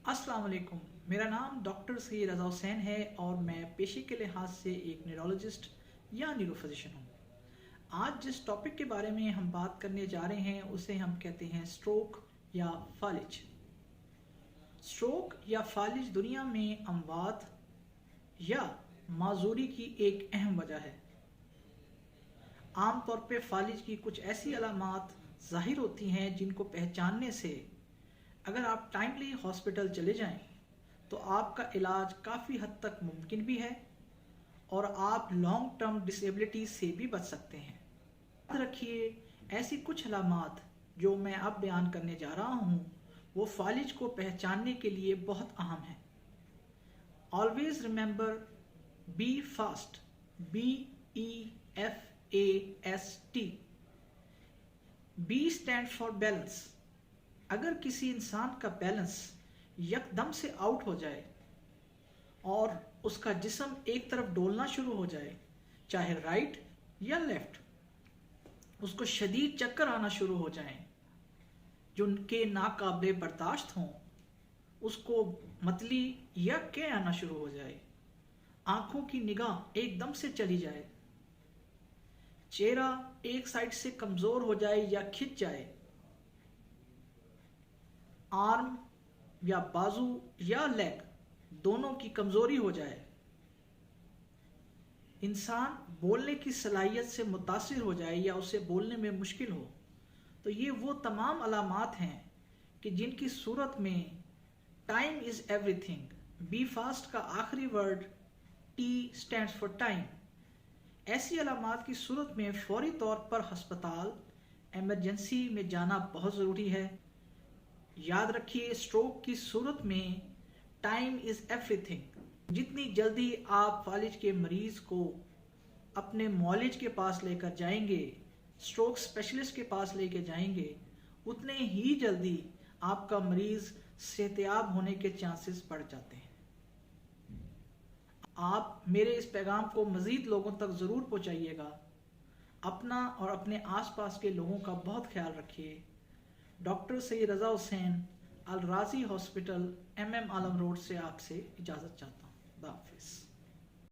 अस्सलाम वालेकुम। मेरा नाम डॉक्टर सैयद रज़ा हुसैन है और मैं पेशे के लिहाज से एक न्यूरोलॉजिस्ट या न्यूरो फिजिशियन हूँ। आज जिस टॉपिक के बारे में हम बात करने जा रहे हैं उसे हम कहते हैं स्ट्रोक या फालिज। स्ट्रोक या फालिज दुनिया में अमवात या माजूरी की एक अहम वजह है। आमतौर पे फालिज की कुछ ऐसी अलामात ज़ाहिर होती हैं जिनको पहचानने से अगर आप टाइमली हॉस्पिटल चले जाएं तो आपका इलाज काफ़ी हद तक मुमकिन भी है और आप लॉन्ग टर्म डिसेबिलिटी से भी बच सकते हैं। याद रखिए, ऐसी कुछ अलामात जो मैं अब बयान करने जा रहा हूँ वो फालिज को पहचानने के लिए बहुत अहम है। Always remember, be fast, BEFAST। B stand for balance. अगर किसी इंसान का बैलेंस यकदम से आउट हो जाए और उसका जिस्म एक तरफ डोलना शुरू हो जाए, चाहे राइट या लेफ्ट, उसको शदीद चक्कर आना शुरू हो जाएं जो उनके नाकाबिले बर्दाश्त हों, उसको मतली या कै आना शुरू हो जाए, आंखों की निगाह एकदम से चली जाए, चेहरा एक साइड से कमजोर हो जाए या खिंच जाए, आर्म या बाजू या लेग दोनों की कमजोरी हो जाए, इंसान बोलने की सलाहियत से मुतासिर हो जाए या उसे बोलने में मुश्किल हो, तो ये वो तमाम अलामात हैं कि जिनकी सूरत में time is everything. Be fast का आखिरी word T stands for time. ऐसी अलामात की सूरत में फौरी तौर पर हस्पताल एमरजेंसी में जाना बहुत ज़रूरी है। याद रखिए, स्ट्रोक की सूरत में टाइम इज एवरीथिंग। जितनी जल्दी आप फालिज के मरीज को अपने मौलिज के पास लेकर जाएंगे, स्ट्रोक स्पेशलिस्ट के पास लेकर जाएंगे, उतने ही जल्दी आपका मरीज सेहतयाब होने के चांसेस बढ़ जाते हैं। आप मेरे इस पैगाम को मज़ीद लोगों तक ज़रूर पहुंचाइएगा। अपना और अपने आसपास के लोगों का बहुत ख्याल रखिए। डॉक्टर सैयद रज़ा हुसैन, अल राज़ी हॉस्पिटल, MM आलम रोड से आपसे इजाज़त चाहता हूँ। खुदा हाफिज़।